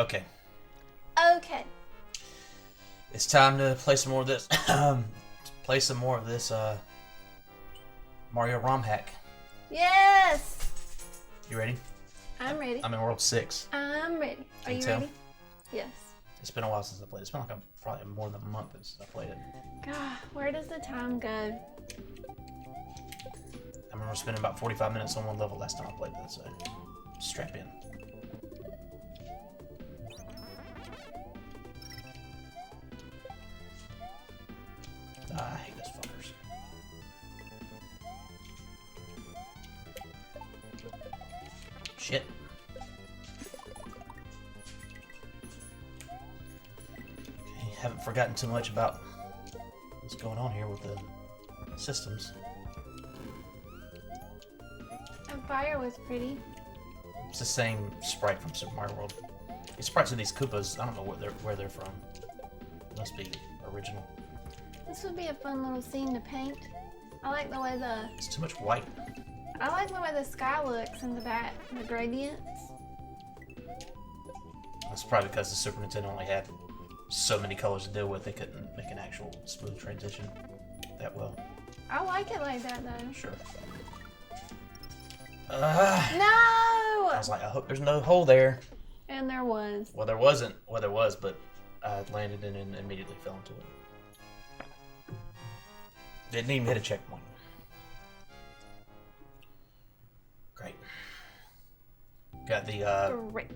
Okay. Okay. It's time to play some more of this. Mario ROM hack. Yes! You ready? I'm ready. I'm in World 6. I'm ready. Are you ready? Yes. It's been a while since I played it. It's been like probably more than a month since I played it. God, where does the time go? I remember spending about 45 minutes on one level last time I played this, so strap in. I hate those fuckers. Shit. Okay, haven't forgotten too much about what's going on here with the systems. And fire was pretty. It's the same sprite from Super Mario World. The sprites of these Koopas, I don't know where they're from. Must be original. This would be a fun little scene to paint. I like the way It's too much white. the sky looks in the back, the gradients. That's probably because the Super Nintendo only had so many colors to deal with. They couldn't make an actual smooth transition that well. I like it like that though. Sure. No! I was like, I hope there's no hole there. And there was. Well, there wasn't. Well, there was, but I landed in and immediately fell into it. Didn't even hit a checkpoint. Great. Got the Great.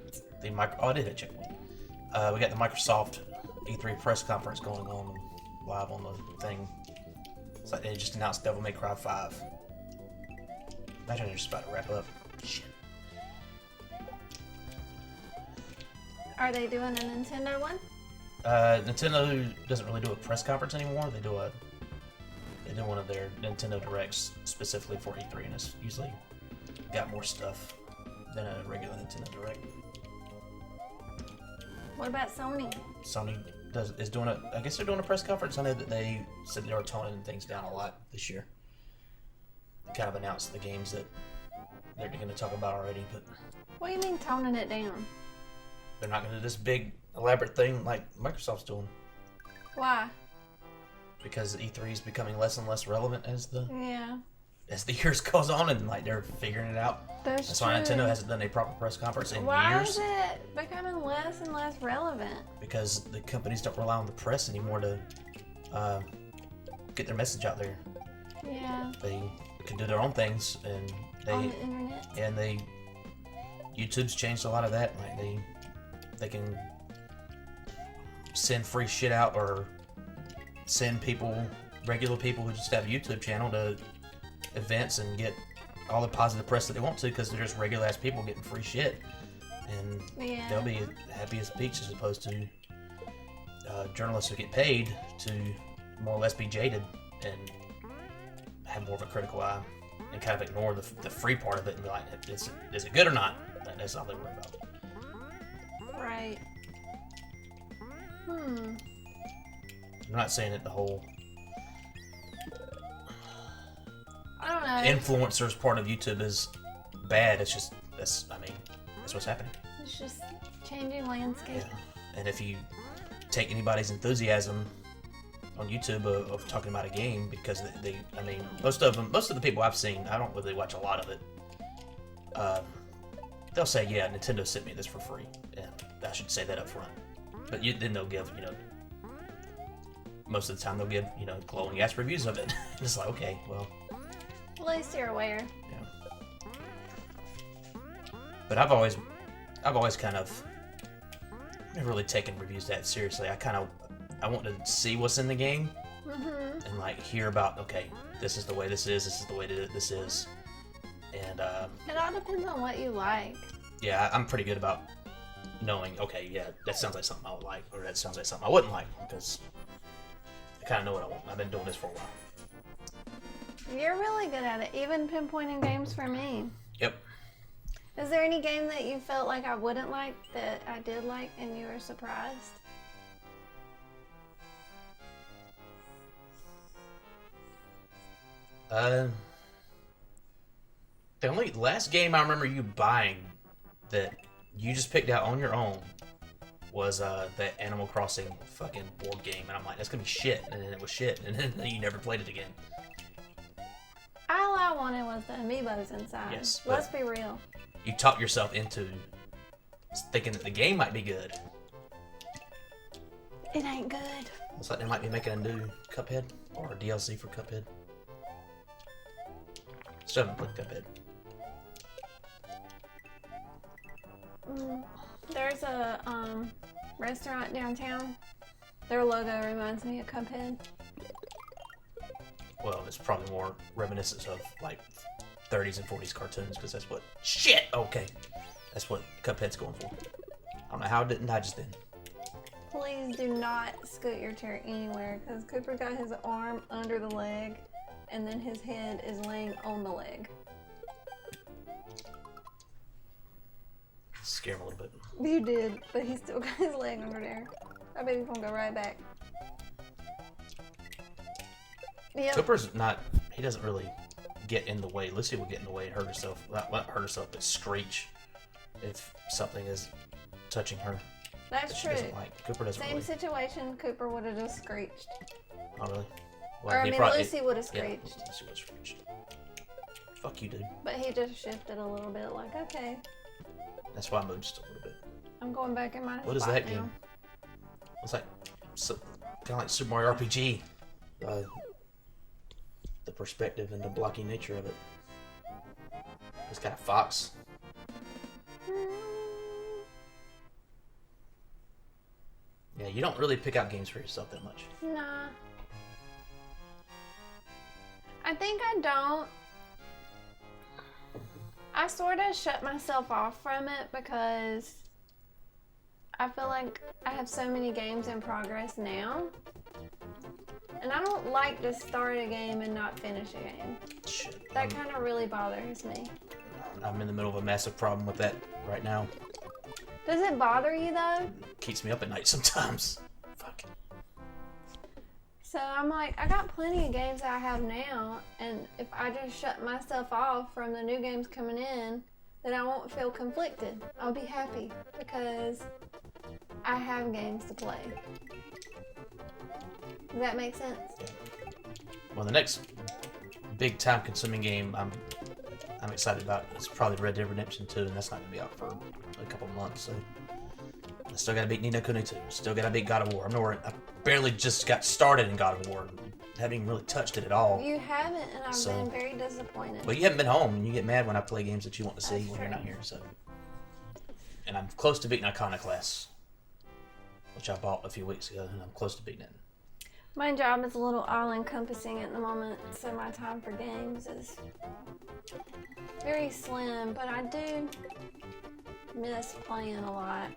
Oh, I did hit a checkpoint. We got the Microsoft E3 press conference going on live on the thing. It's like they just announced Devil May Cry 5. Imagine they're just about to wrap up. Shit. Are they doing a Nintendo one? Nintendo doesn't really do a press conference anymore. They do one of their Nintendo Directs specifically for E3, and it's usually got more stuff than a regular Nintendo Direct. What about Sony? Sony is doing a. I guess they're doing a press conference. I know that they said they were toning things down a lot this year. They kind of announced the games that they're going to talk about already, but What do you mean toning it down? they're not going to do this big elaborate thing like Microsoft's doing, Why? because E3 is becoming less and less relevant as the years goes on, and like they're figuring it out. That's why Nintendo hasn't done a proper press conference in Why years. is it becoming less and less relevant? Because the companies don't rely on the press anymore to get their message out there. Yeah. They can do their own things, and On the internet. YouTube's changed a lot of that. Like they can send free shit out, or send regular people who just have a YouTube channel, to events and get all the positive press that they want to, because they're just regular ass people getting free shit, and they'll be happy as peach, as opposed to journalists who get paid to more or less be jaded and have more of a critical eye and kind of ignore the free part of it and be like, is it good or not? That's all they worry about. Right. I'm not saying that the whole I don't know. influencers part of YouTube is bad. It's just that's what's happening. It's just changing landscape. Yeah. And if you take anybody's enthusiasm on YouTube of talking about a game, because most of the people I've seen, I don't really watch a lot of it. They'll say, "Yeah, Nintendo sent me this for free," and I should say that up front. But then they'll give, most of the time they'll give, glowing ass reviews of it. It's like, okay, well. At least you're aware. Yeah. But I've always kind of never really taken reviews that seriously. I want to see what's in the game, and like hear about, okay, this is the way this is the way this is, and It all depends on what you like. yeah, I'm pretty good about knowing, okay, yeah, that sounds like something I would like, or that sounds like something I wouldn't like, because I kind of know what I want. I've been doing this for a while. You're really good at it, even pinpointing games for me. Yep. Is there any game that you felt like I wouldn't like that I did like and you were surprised? The only last game I remember you buying that you just picked out on your own was that Animal Crossing fucking board game, and I'm like, that's gonna be shit, and then it was shit, and then you never played it again. All I wanted was the amiibos inside. Yes, Let's be real. You talk yourself into thinking that the game might be good. It ain't good. Looks like they might be making a new Cuphead or a DLC for Cuphead. Still haven't played Cuphead. There's a restaurant downtown. Their logo reminds me of Cuphead. Well, it's probably more reminiscent of like 30s and 40s cartoons because that's what shit. Okay, that's what Cuphead's going for. I don't know how it didn't die just then. Please do not scoot your chair anywhere because Cooper got his arm under the leg and then his head is laying on the leg. Scared me a little bit. You did, but he still got his leg under there. I bet he's gonna go right back. Yep. Cooper's not, he doesn't really get in the way. Lucy will get in the way and hurt herself. Not hurt herself, but screech if something is touching her. That's that she true. doesn't like. Cooper doesn't Same really. situation, Cooper would have just screeched. Oh, really? Well, or I mean, Lucy would have screeched. Yeah, Lucy would have screeched. Fuck you, dude. But he just shifted a little bit, like, okay. That's why I moved just a little bit. I'm going back in my spot. What is that now. game? It's like kind of like Super Mario RPG. The perspective and the blocky nature of it. It's got a fox. Yeah, you don't really pick out games for yourself that much. Nah. I think I don't. I sort of shut myself off from it because I feel like I have so many games in progress now. And I don't like to start a game and not finish a game. Shit. That kind of really bothers me. I'm in the middle of a massive problem with that right now. Does it bother you though? It keeps me up at night sometimes. Fuck. So I'm like, I got plenty of games that I have now, and if I just shut myself off from the new games coming in, then I won't feel conflicted. I'll be happy because I have games to play. Does that make sense? Yeah. Well, the next big time-consuming game I'm excited about is probably Red Dead Redemption 2, and that's not gonna be out for a couple months. So I still gotta beat Ni no Kuni 2. Still gotta beat God of War. I barely just got started in God of War. Haven't even really touched it at all. You haven't, and I've been very disappointed. Well, you haven't been home, and you get mad when I play games that you want to see when you're not here. So, and I'm close to beating Iconoclast, which I bought a few weeks ago, and I'm close to beating it. My job is a little all-encompassing at the moment, so my time for games is very slim, but I do miss playing a lot.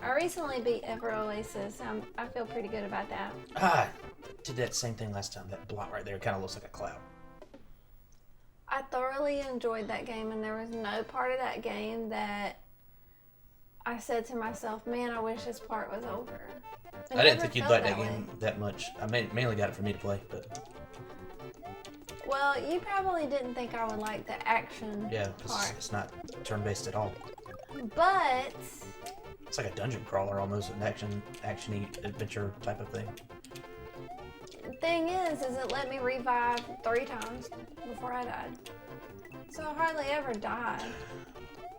I recently beat Ever Oasis. I feel pretty good about that. I did that same thing last time. That block right there kind of looks like a cloud. I thoroughly enjoyed that game, and there was no part of that game that I said to myself, man, I wish this part was over. I didn't think you'd like that game that much. I mainly got it for me to play, but... Well, you probably didn't think I would like the action part. It's not turn-based at all. But... It's like a dungeon crawler almost, an action-y adventure type of thing. The thing is it let me revive 3 times before I died. So I hardly ever died.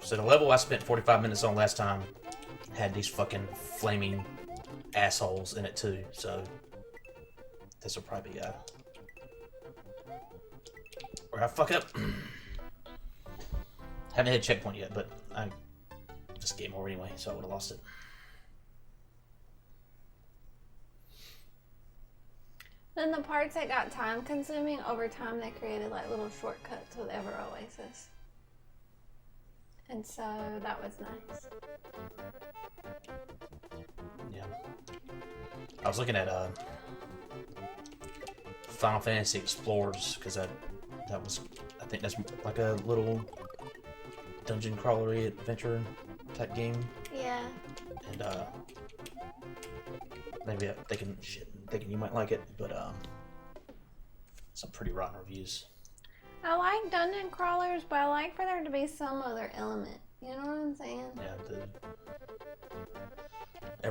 So the level I spent 45 minutes on last time had these fucking flaming assholes in it too, so this will probably be where I fuck up. Haven't hit a checkpoint yet, but I just game over anyway, so I would have lost it. Then the parts that got time consuming, over time they created like little shortcuts with Ever Oasis. And so that was nice. Yeah. I was looking at Final Fantasy Explorers because I think that's like a little dungeon crawlery adventure type game. Yeah. And maybe I'm thinking you might like it, but some pretty rotten reviews. I like dungeon crawlers, but I like for there to be some other element. You know what I'm saying? Yeah,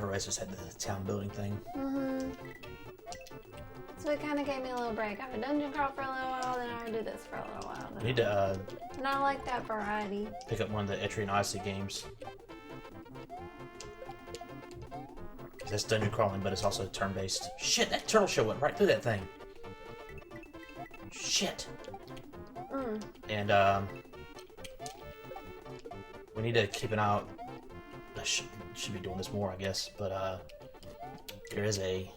everybody's just had the town building thing. So it kind of gave me a little break. I would dungeon crawl for a little while, then I would do this for a little while. We need to and I like that variety. pick up one of the Etrian Odyssey games. That's dungeon crawling, but it's also turn-based. Shit, that turtle shell went right through that thing. Shit. And we need to keep an eye out. I should be doing this more, I guess, but there is a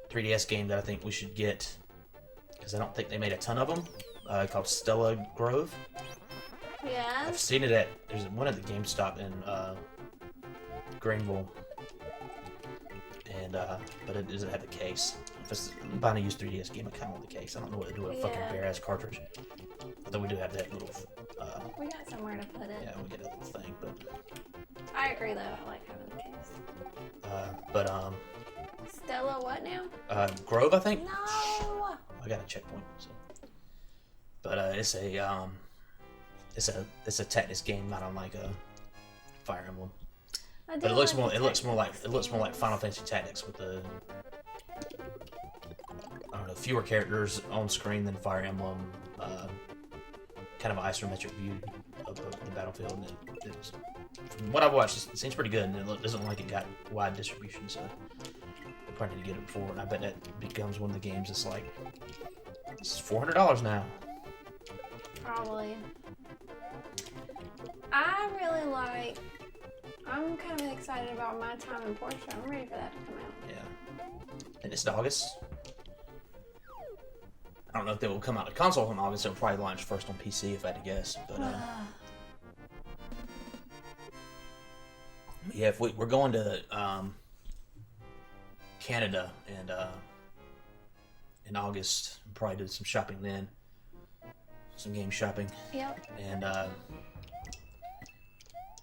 3DS game that I think we should get, because I don't think they made a ton of them, called Stella Grove. Yeah. I've seen it there's one at the GameStop in Greenville, and but it doesn't have the case. If I'm buying a used 3DS game, I kind of want the case. I don't know what to do with a fucking bare-ass cartridge. Although we do have that little... we got somewhere to put it. Yeah, we get a little thing, but... I agree, though. I like having the case. Stella what now? Grove, I think? No! I got a checkpoint, so... But, it's a Tactics game, not unlike a Fire Emblem. But it looks more like Final Fantasy Tactics with the... I don't know, fewer characters on screen than Fire Emblem. Kind of an isometric view of the battlefield. And from what I've watched, it seems pretty good, and it doesn't look like it got wide distribution, so I probably need to get it before. And I bet that becomes one of the games that's like, it's $400 now. Probably. I'm kind of excited about My Time in Portia. I'm ready for that to come out. Yeah. And it's August. I don't know if they will come out to console in August. It'll probably launch first on PC, if I had to guess. But yeah, if we're going to Canada and in August, we'll probably do some shopping then, some game shopping. Yep. And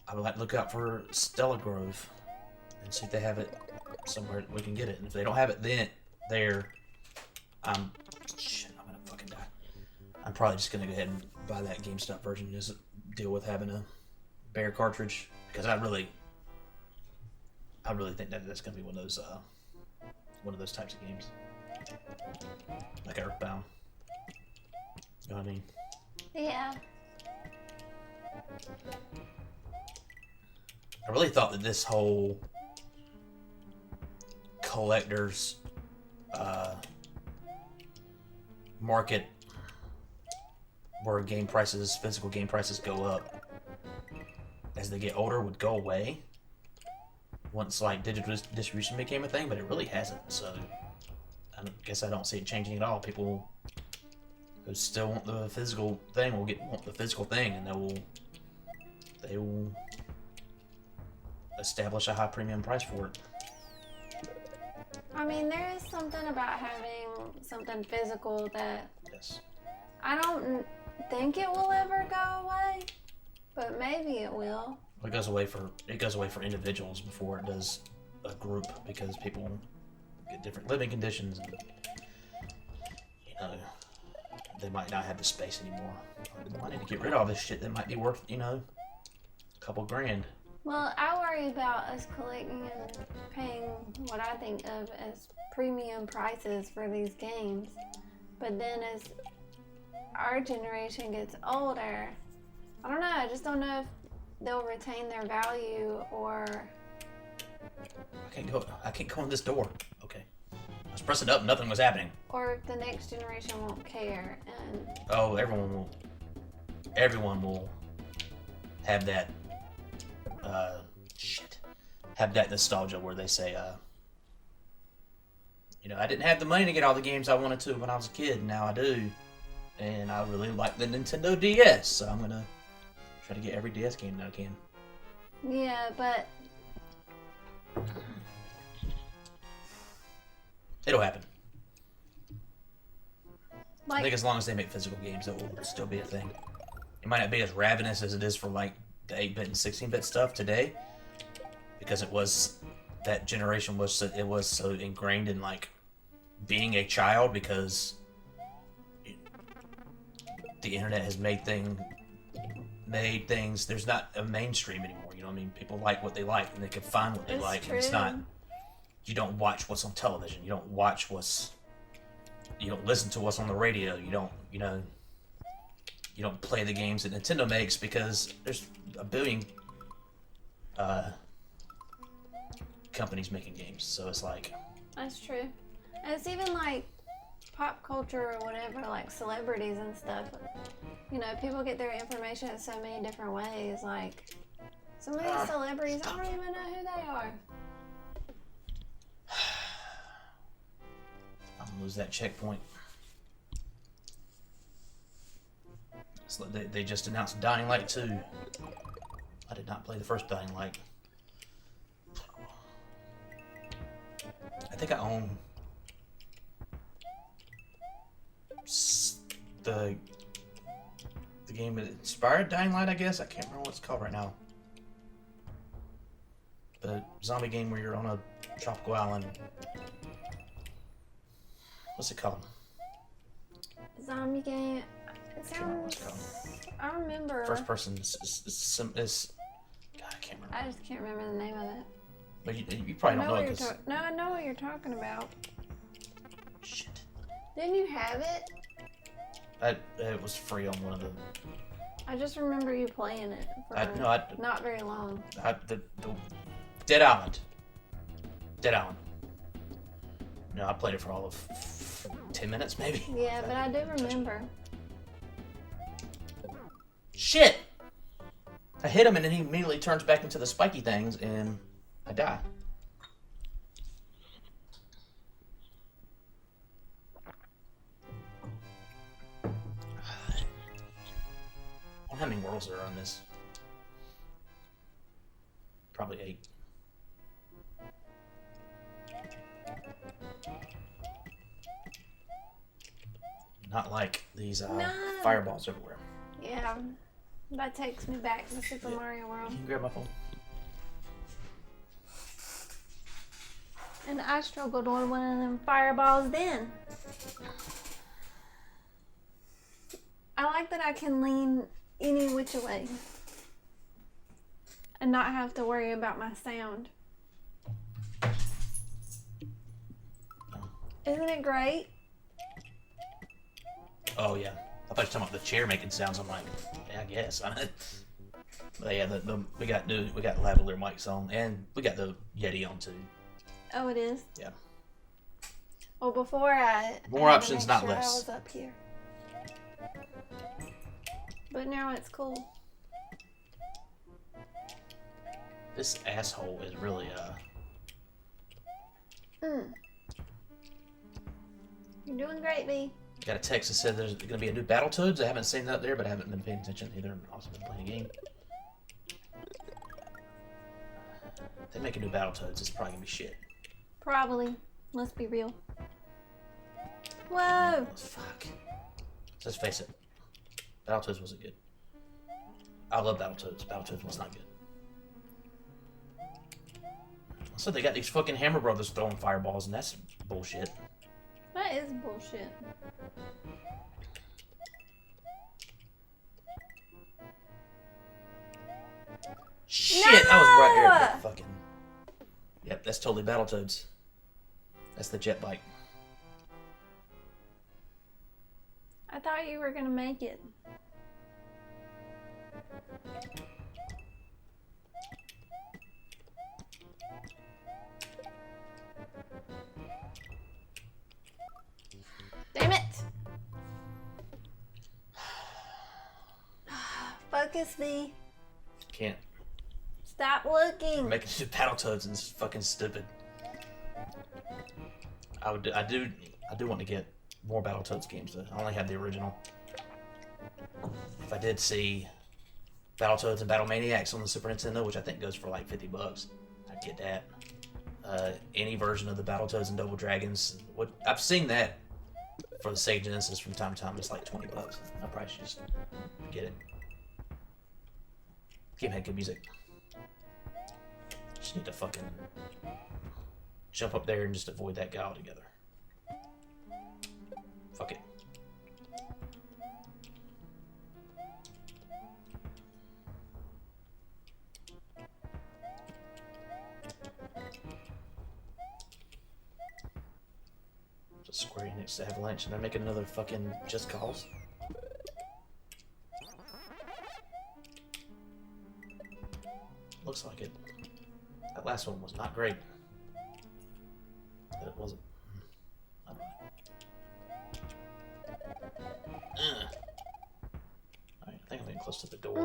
I would like to look out for Stella Grove and see if they have it somewhere we can get it. And if they don't have it I'm gonna fucking die. I'm probably just gonna go ahead and buy that GameStop version and just deal with having a bare cartridge, because I really think that's gonna be one of those types of games, like Earthbound. You know what I mean? Yeah. I really thought that this whole collector's market, where physical game prices go up as they get older, would go away once like digital distribution became a thing, but it really hasn't. So I guess I don't see it changing at all. People who still want the physical thing want the physical thing, and they will establish a high premium price for it. I mean, there is something about having something physical that Yes. I don't think it will ever go away, but maybe it will. It goes away for individuals before it does a group, because people get different living conditions, and they might not have the space anymore. They might need to get rid of all this shit that might be worth a couple grand. Well, I worry about us collecting and paying what I think of as premium prices for these games. But then as our generation gets older, I don't know, I just don't know if they'll retain their value, or... I can't go in this door. Okay. I was pressing up, nothing was happening. Or if the next generation won't care, and... Oh, everyone will have that have that nostalgia where they say, I didn't have the money to get all the games I wanted to when I was a kid, and now I do. And I really like the Nintendo DS, so I'm gonna try to get every DS game that I can. Yeah, but... It'll happen. Like... I think as long as they make physical games, it will still be a thing. It might not be as ravenous as it is for like the 8-bit and 16-bit stuff today, because that generation was so ingrained in like being a child, because the internet has made made things. There's not a mainstream anymore. You know what I mean? People like what they like, and they can find what they It's like. true. And it's not. You don't watch what's on television. You don't watch what's. You don't listen to what's on the radio. You don't. You know. You don't play the games that Nintendo makes because there's a billion companies making games. So it's like. That's true. And it's even like pop culture or whatever, like celebrities and stuff. You know, people get their information in so many different ways. Like, some of these celebrities, I don't even know who they are. I'm gonna lose that checkpoint. So they just announced Dying Light 2. I did not play the first Dying Light. I think I own the game that inspired Dying Light, I guess. I can't remember what it's called right now. The zombie game where you're on a tropical island. What's it called? Zombie game. It sounds. I remember. First person is God, I can't remember. I just can't remember the name of it. But you probably don't know it. No, I know what you're talking about. Shit. Didn't you have it? It was free on one of the. I just remember you playing it for not very long. The Dead Island. Dead Island. No, I played it for all of 10 minutes, maybe. Yeah, but I do remember. Shit! I hit him and then he immediately turns back into the spiky things and I die. How many worlds are on this? Probably 8. Not like these fireballs everywhere. Yeah, that takes me back to Super Mario World. Can you grab my phone? And I struggled with one of them fireballs then. I like that I can lean any which way and not have to worry about my sound. Isn't it great? Oh yeah, I thought you were talking about the chair making sounds. I'm like, yeah, I guess. But yeah, we got lavalier mics on, and we got the Yeti on too. Oh, it is. Yeah. Well, before more had options, to make not sure less. I was up here, but now it's cool. This asshole is really You're doing great, V. Got a text that said there's going to be a new Battletoads. I haven't seen that there, but I haven't been paying attention either. I've also been playing a game. If they make a new Battletoads, it's probably going to be shit. Probably. Let's be real. Whoa! Oh, fuck. Let's face it. Battletoads wasn't good. I love Battletoads. Battletoads was not good. So they got these fucking Hammer Brothers throwing fireballs, and that's bullshit. That is bullshit. Shit, I was right here at the fucking... Yep, that's totally Battletoads. That's the jet bike. I thought you were gonna make it. Damn it! Focus, V. Can't. Stop looking. Making two Battletoads and it's fucking stupid. I do want to get more Battletoads games though. I only have the original. If I did see Battletoads and Battlemaniacs on the Super Nintendo, which I think goes for like $50, I'd get that. Any version of the Battletoads and Double Dragons. I've seen that for the Sega Genesis from time to time. It's like $20. I probably should just get it. Game had good music. Just need to fucking jump up there and just avoid that guy altogether. Fuck it. Phoenix Avalanche, and they're making another fucking Just Cause. Looks like it. That last one was not great. But it wasn't. I don't know. Alright, I think I'm getting close to the door.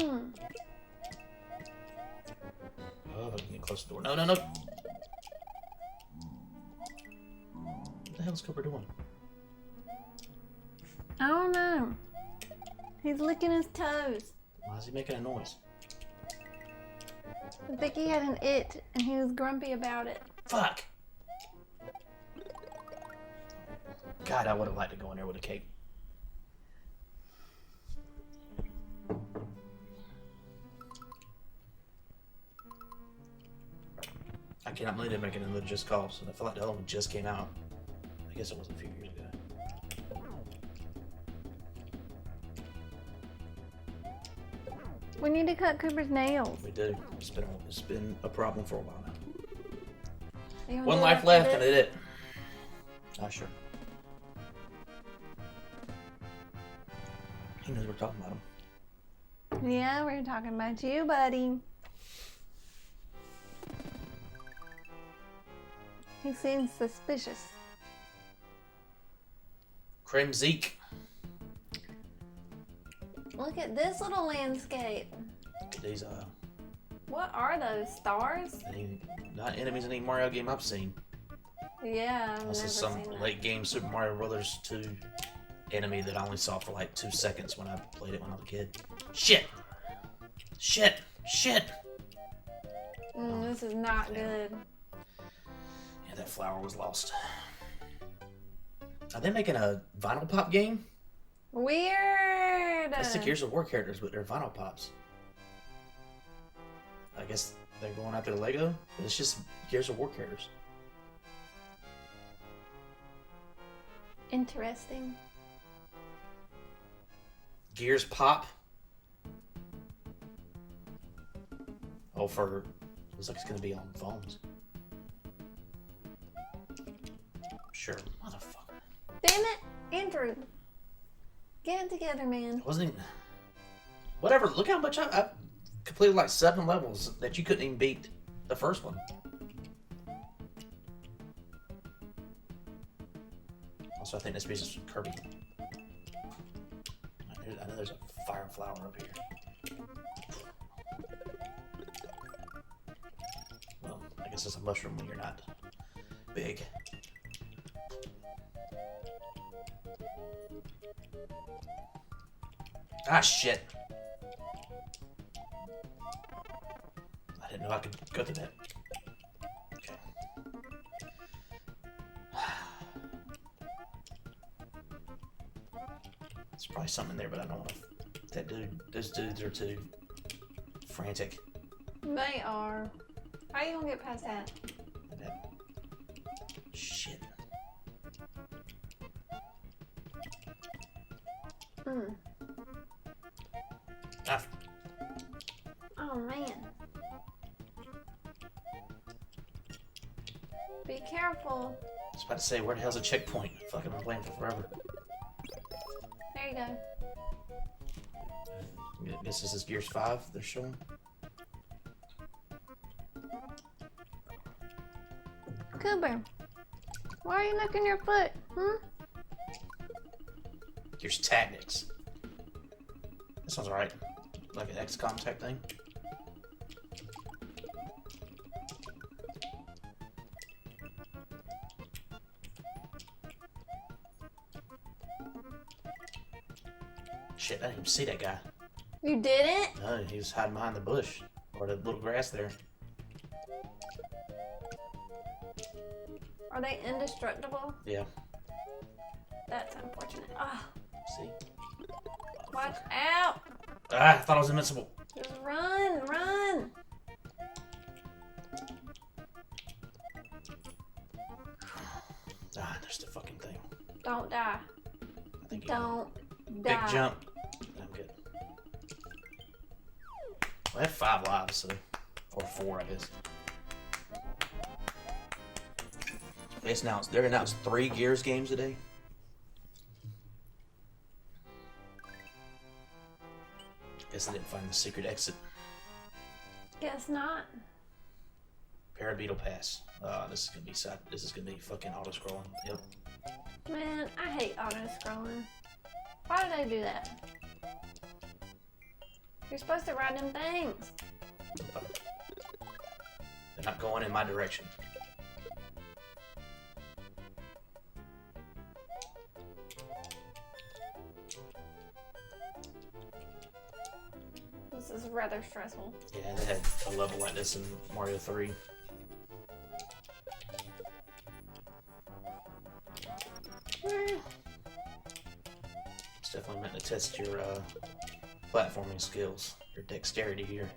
Oh, I'm getting close to the door. No, no, no! What the hell is Cooper doing? I don't know. He's licking his toes. Why is he making a noise? I think he had an it, and he was grumpy about it. Fuck! God, I would have liked to go in there with a cake. I cannot believe they're making another Just Cause. I feel like the other one just came out. I guess it was a few years ago. We need to cut Cooper's nails. We do. It's been a problem for a while now. You gonna One do it life after left, this? and it is. Ah, sure. He knows we're talking about him. Yeah, we're talking about you, buddy. He seems suspicious. Crimzeek. Look at this little landscape. Look at these, What are those, stars? not enemies in any Mario game I've seen. Yeah, I've This never is some seen that. late game Super Mario Brothers 2 enemy that I only saw for like 2 seconds when I played it when I was a kid. Shit! Shit! Shit! This is not good. Yeah, that flower was lost. Are they making a Vinyl Pop game? Weird! That's the Gears of War characters, but they're Vinyl Pops. I guess they're going after the Lego, but it's just Gears of War characters. Interesting. Gears Pop. Oh, looks like it's gonna be on phones. Sure, motherfucker. Damn it, Andrew. Get it together, man. It wasn't even... Whatever, look how much I completed like 7 levels that you couldn't even beat the first one. Also, I think this piece is Kirby. I know there's a fire flower up here. Well, I guess it's a mushroom when you're not big. Ah, shit. I didn't know I could go through that. Okay. There's probably something in there, but I don't want to... Those dudes are too frantic. They are. How are you gonna get past that? Shit. Ah, Oh, man. Be careful. I was about to say, where the hell's a checkpoint? Fucking been playing for forever. There you go. I guess this is Gears 5 they're showing. Cooper, why are you knocking your foot? Gears Tactics. That sounds right. Like an XCOM type thing. Shit, I didn't even see that guy. You didn't? No, he was hiding behind the bush. Or the little grass there. Are they indestructible? Yeah. That's unfortunate. Ah, See? watch out! Ah, I thought I was invincible. Just run, run! Ah, there's the fucking thing. Don't die. I think Don't Big die. jump. I'm good. Well, I have 5 lives, so... Or 4, I guess. They're announced 3 Gears games a day. Guess I didn't find the secret exit. Guess not. Parabeetle Pass. This is gonna be sad. This is gonna be fucking auto scrolling. Yep. Man, I hate auto scrolling. Why did they do that? You're supposed to ride them things. They're not going in my direction. This is rather stressful. Yeah, they had a level like this in Mario 3. It's definitely meant to test your platforming skills, your dexterity here.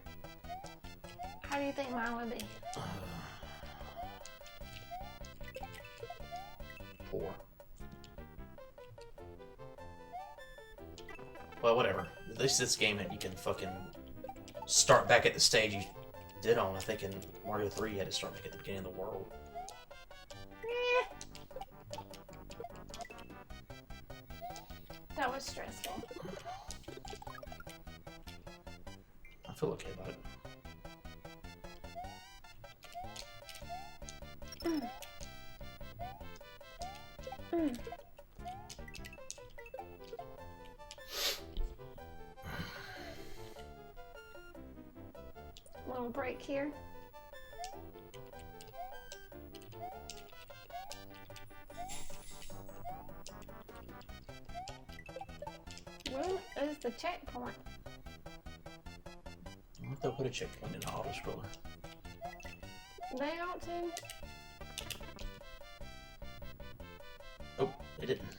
How do you think mine would be? Poor. Well, whatever. At least this game you can fucking start back at the stage you did on. I think in Mario 3 you had to start back at the beginning of the world. That was stressful. I feel okay about it. Little break here. Where is the checkpoint? I wonder if they'll put a checkpoint in the auto scroller. They ought to. Oh, they didn't.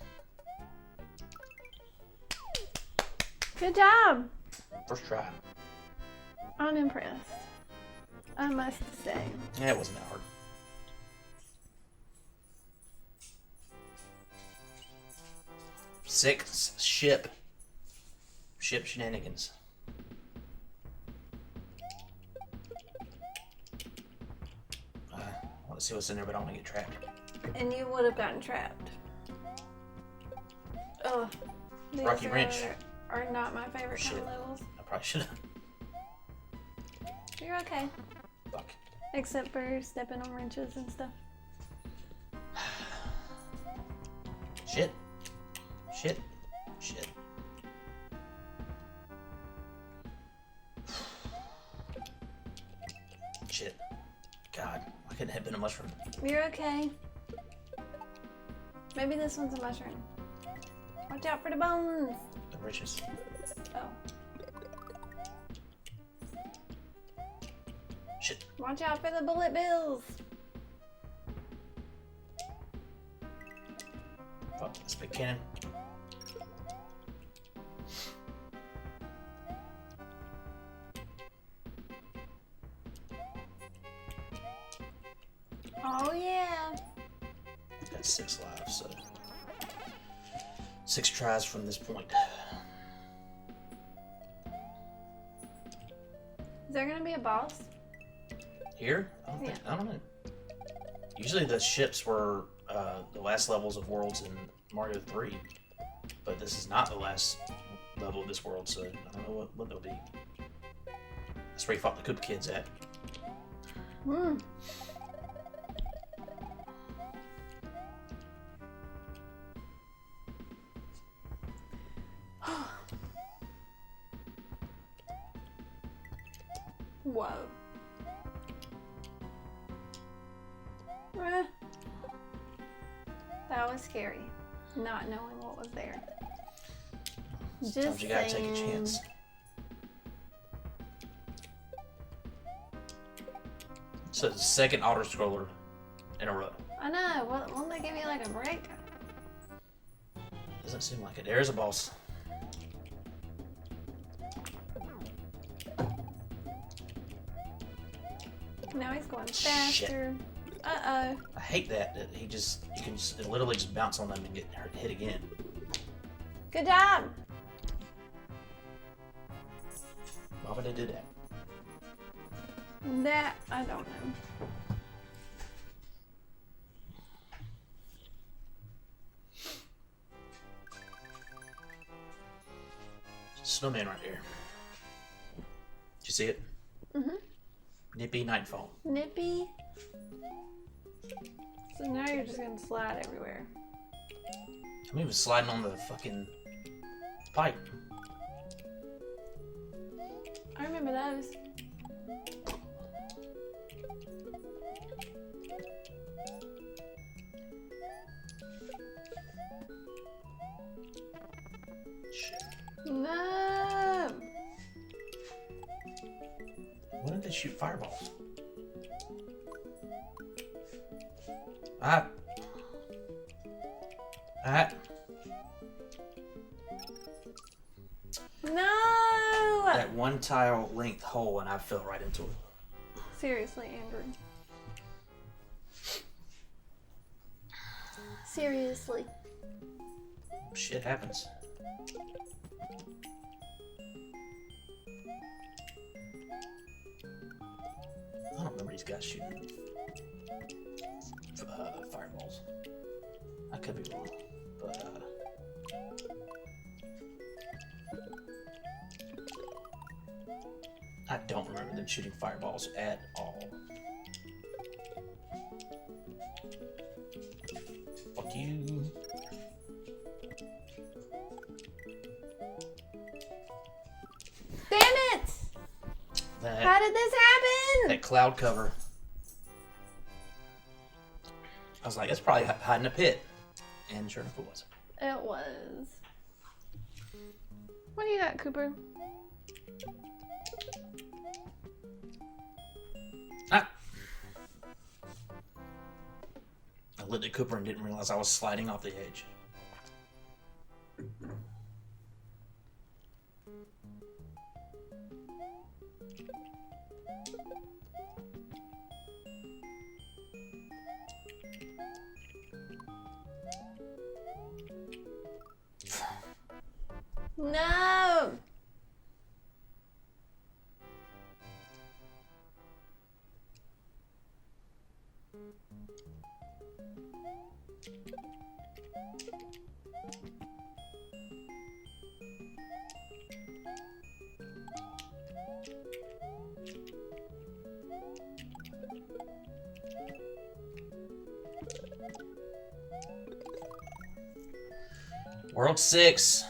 Good job. First try. I'm impressed. I must say. Yeah, it wasn't that hard. Sixth ship. Ship shenanigans. I want to see what's in there, but I don't want to get trapped. And you would have gotten trapped. Ugh. These Rocky Wrench. are not my favorite kind Shit. of levels. I probably should have. You're okay. Fuck. Except for stepping on wrenches and stuff. Shit. Shit. Shit. Shit. God, I couldn't have been a mushroom. You're okay. Maybe this one's a mushroom. Watch out for the bones. The riches. Oh. Shit. Watch out for the bullet bills. Fuck, that's a big cannon. Oh yeah. Got 6 lives, so 6 tries from this point. Is there gonna be a boss? Here? I don't know. Usually the ships were the last levels of worlds in Mario 3, but this is not the last level of this world, so I don't know what they'll be. That's where you fought the Koopa Kids at. Hmm. Whoa. Eh. That was scary. Not knowing what was there. Sometimes you gotta take a chance. So the second auto scroller in a row. I know. Won't they give you like a break? Doesn't seem like it. There's a boss. Now he's going faster. Uh-oh. I hate that you can literally just bounce on them and get hit again. Good job. Why would they do that? That, I don't know. Snowman right there. see it? Mhm. Nippy Nightfall. Nippy. So now you're just gonna slide everywhere. I mean, he was sliding on the fucking pipe. I remember those. Shit. No. When did they shoot fireballs? Ah. No. That one tile length hole, and I fell right into it. Seriously, Andrew. Seriously. Shit happens. I don't remember these guys shooting fireballs. I could be wrong, but I don't remember them shooting fireballs at all. Fuck you. Damn it! How did this happen? That cloud cover. I was like, it's probably hiding in a pit. And sure enough, it wasn't. It was. What do you got, Cooper? Ah! I looked at Cooper and didn't realize I was sliding off the edge. No! World 6.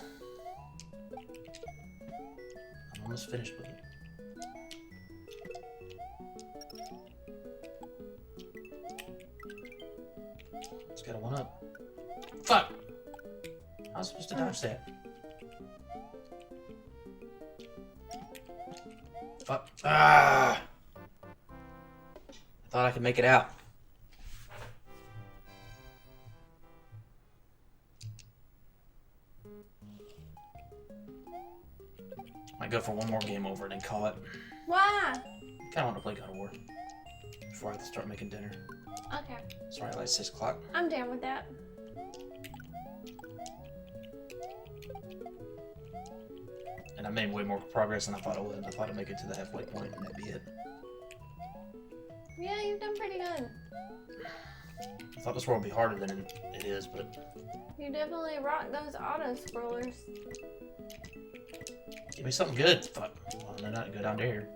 I'm almost finished with it. It's got a 1-up. Fuck! I was supposed to dodge that. Fuck. Ah! I thought I could make it out. Might go for one more game over and then call it. Why? Kinda want to play God of War before I have to start making dinner. Okay. Sorry, like 6 o'clock. I'm down with that. And I made way more progress than I thought I would. I thought I'd make it to the halfway point and that'd be it. Yeah, you've done pretty good. I thought this world would be harder than it is, but You definitely rock those auto scrollers. give me something good. Fuck. Well, they're not good down there.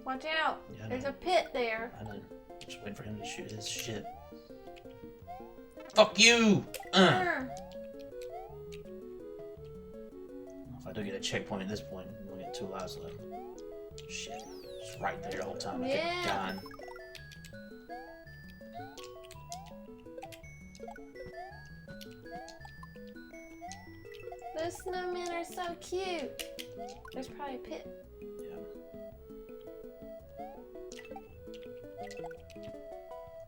Watch out. Yeah, I There's know. a pit there. I know. Just waiting for him to shoot his shit. Fuck you! If I do get a checkpoint at this point, we'll get 2 lives left. Shit. It's right there the whole time. I kept Yeah. dying. Those snowmen are so cute. There's probably a pit. Yeah.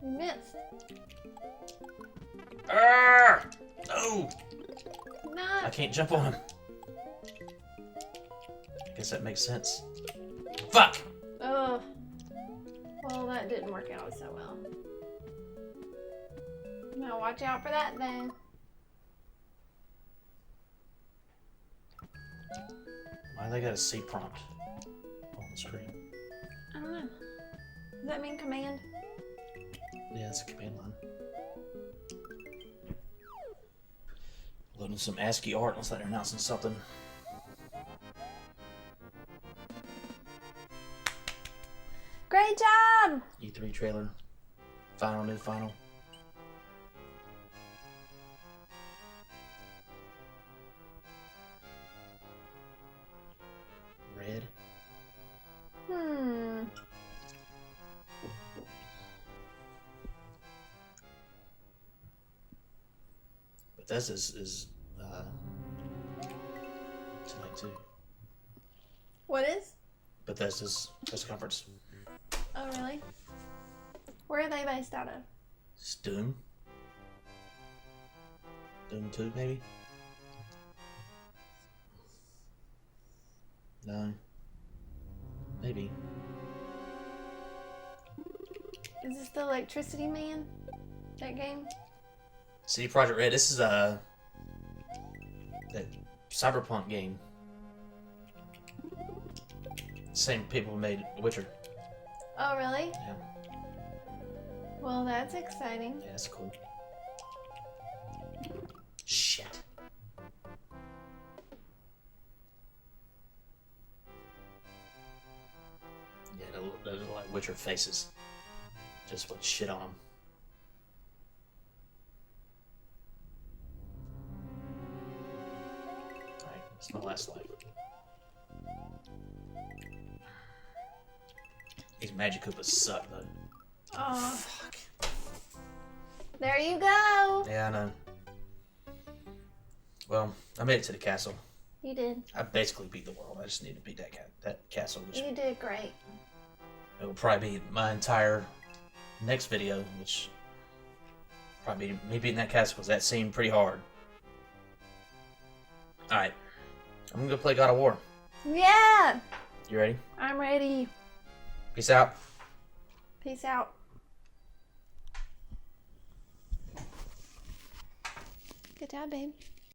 You missed. No! No. I can't jump on him. Guess that makes sense. Fuck! Ugh. Well, that didn't work out so well. Now watch out for that thing. Why they got a C prompt on the screen? I don't know. Does that mean command? Yeah, it's a command line. Loading some ASCII art. Looks like they're announcing something. Great job! E3 trailer. New final. Red. Bethesda's is tonight too. What is? Bethesda's press conference. Oh, really? Where are they based out of? Doom. Doom 2, maybe? No. Maybe. Is this the Electricity Man? That game? CD Projekt Red. This is that cyberpunk game. Same people who made Witcher. Oh, really? Yeah. Well, that's exciting. Yeah, that's cool. Shit. Yeah, those are like Witcher faces. Just with shit on them. Alright, it's my last life. These Magic Koopas suck, though. Oh, Fuck. there you go. Yeah, I know. Well, I made it to the castle. You did. I basically beat the world. I just need to beat that castle, which You did great. it will probably be my entire next video, which probably be me beating that castle because that seemed pretty hard. Alright, I'm gonna go play God of War. Yeah! You ready? I'm ready. Peace out. Peace out. Good job, babe.